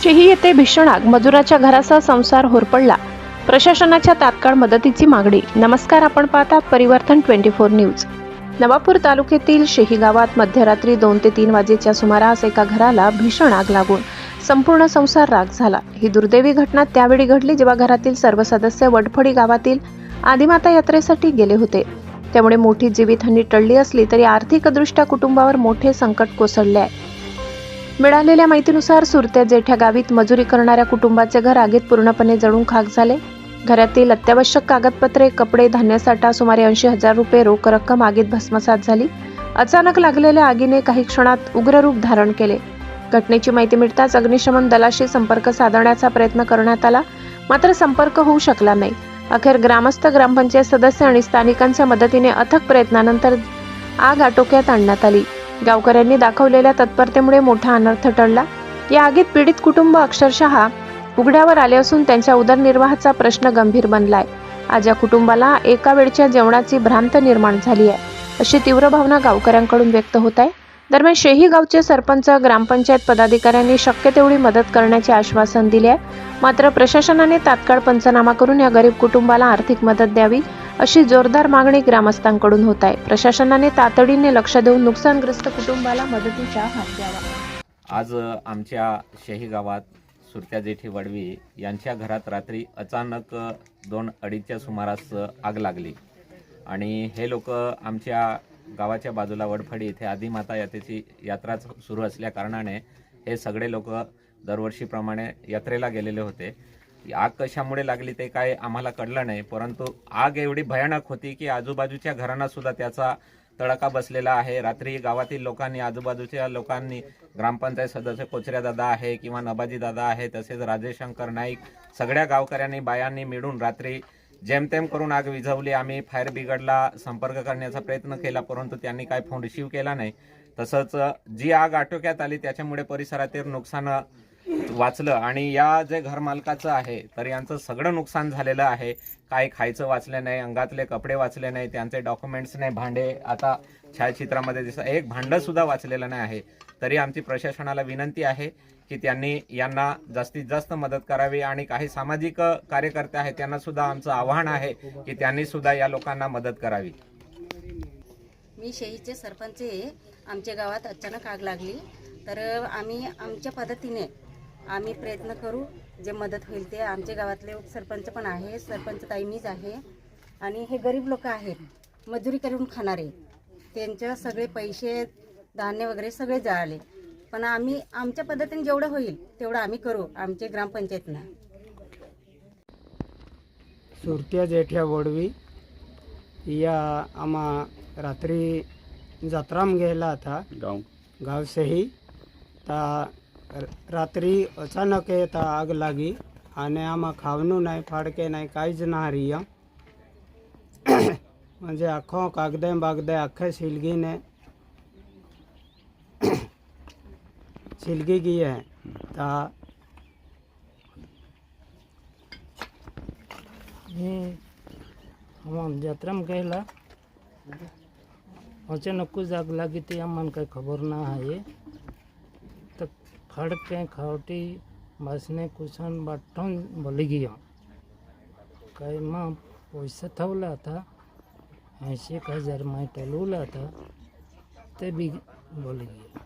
शेही येथे भीषण आग, मजुराच्या घराचा संसार होरपळला. प्रशासनाच्या तात्काळ मदतीची मागणी. नमस्कार, आपण पाहतात परिवर्तन 24 न्यूज. नवापूर तालुक्यातील शेही गावात मध्यरात्री 2 ते 3 वाजेच्या सुमारास एका घराला भीषण आग लागून संपूर्ण संसार राख झाला. ही दुर्दैवी घटना त्यावेळी घडली जेव्हा घरातील सर्व सदस्य वडफडी गावातील आदिमाता यात्रेसाठी गेले होते. त्यामुळे मोठी जीवितहानी टळली असली तरी आर्थिकदृष्ट्या कुटुंबावर मोठे संकट कोसळले आहे. मिळालेल्या माहितीनुसार सुरत्या जेठ्या गावीत मजुरी करणाऱ्या कुटुंबाचे घर आगीत पूर्णपणे जळून खाक झाले. घरातील अत्यावश्यक कागदपत्रे, कपडे, धान्यसाठा, सुमारे 80,000 रुपये रोख रक्कम आगीत भस्मसात झाली. अचानक लागलेल्या आगीने काही क्षणात उग्र रूप धारण केले. घटनेची माहिती मिळताच अग्निशमन दलाशी संपर्क साधण्याचा प्रयत्न करण्यात आला, मात्र संपर्क होऊ शकला नाही. अखेर ग्रामस्थ, ग्रामपंचायत सदस्य आणि स्थानिकांच्या मदतीने अथक प्रयत्नानंतर आग आटोक्यात आणण्यात आली. गावकऱ्यांनी दाखवलेल्या तत्परतेमुळे मोठा अनर्थ टळला. या आगीत पीडित कुटुंब अक्षरशः उघड्यावर आले असून त्यांच्या उदरनिर्वाहाचा प्रश्न गंभीर बनलाय. आज या कुटुंबाला एका वेळच्या जेवणाची भ्रांत निर्माण झाली आहे, अशी तीव्र भावना गावकऱ्यांकडून व्यक्त होत आहे. दरम्यान शेही गावचे सरपंच, ग्रामपंचायत पदाधिकाऱ्यांनी शक्य तेवढी मदत करण्याचे आश्वासन दिले आहे. मात्र प्रशासनाने तात्काळ पंचनामा करून या गरीब कुटुंबाला आर्थिक मदत द्यावी, अशी जोरदार मागणी ग्रामस्थांकडून होत आहे. प्रशासनाने तातडीने लक्ष देऊन नुकसानग्रस्त कुटुंबाला मदतीचा हात द्यावा. आज आमच्या शेही गावात सुरत्या जेठी वडवी यांच्या घरात रात्री अचानक 2-2:30च्या सुमारास आग लागली आणि हे लोक आमच्या गावाच्या बाजूला वडफडी इथे आदिमाता यात्रेची यात्रा सुरू असल्या कारणाने हे सगळे लोक दरवर्षीप्रमाणे यात्रेला गेलेले होते. आग कशामुळे लागली ते काय आम्हाला कळलं नाही, परंतु आग एवढी भयानक होती की आजूबाजूच्या घरांना सुद्धा त्याचा तडाखा बसलेला आहे. रात्री गावातील लोकांनी, आजूबाजूच्या लोकांनी, ग्रामपंचायत सदस्य कोचऱ्या दादा आहे किंवा नबाजी दादा आहे, तसेच राजेश शंकर नाईक, सगळ्या गावकऱ्यांनी, बायांनी मिळून रात्री जेमतेम करून आग विझवली. आम्ही फायर ब्रिगेडला संपर्क करण्याचा प्रयत्न केला, परंतु त्यांनी काय फोन रिसीव्ह केला नाही. तसंच जी आग आटोक्यात आली त्याच्यामुळे परिसरातील नुकसान वाचलं आणि या जे घरमालकाचं आहे तर यांचं सगळं नुकसान झालेलं आहे. काही खायचं वाचलं नाही, अंगातले कपडे वाचले नाही, त्यांचे डॉक्युमेंट्स नाही, भांडे आता छायाचित्रामध्ये दिसत एक भांडं सुद्धा वाचलेलं नाही आहे. तरी आमची प्रशासनाला विनंती आहे की त्यांनी यांना जास्तीत जास्त मदत करावी आणि काही सामाजिक कार्यकर्ते आहेत त्यांना सुद्धा आमचं आवाहन आहे की त्यांनी सुद्धा या लोकांना मदत करावी. मी शेहीचे सरपंच आहे. आमच्या गावात अचानक आग लागली तर आम्ही आमच्या पद्धतीने आम्ही प्रयत्न करू, जे मदत होईल ते. आमच्या गावातले सरपंच पण आहे, सरपंच ताई मीच आहे आणि हे गरीब लोक आहेत, मजुरी करून खाणारे. त्यांचे सगळे पैसे, धान्य वगैरे सगळे जळाले, पण आम्ही आमच्या पद्धतीने जेवढं होईल तेवढं आम्ही करू आमच्या ग्रामपंचायतनं. सुरत्या जेठ्या वडवी या आम्हा रात्री जत्राम गेला था गाव से ही ता रात्री अचानक येता आग लागी आणि आम्हा खावणू नाही, फाडके नाही, काहीच नाही रिया. म्हणजे आखो कागदे बागदे आखे सिलगीने सिलगी गई है. ता हम जत्रा में गएला अचानक कुछ आग लगी थी, हमन का खबर ना है. तो फड़ के खावटी बसने कुछ बटन बोली गया कई माँ पैसा थवला था 80,000 में टलूला था ते भी बोली गया.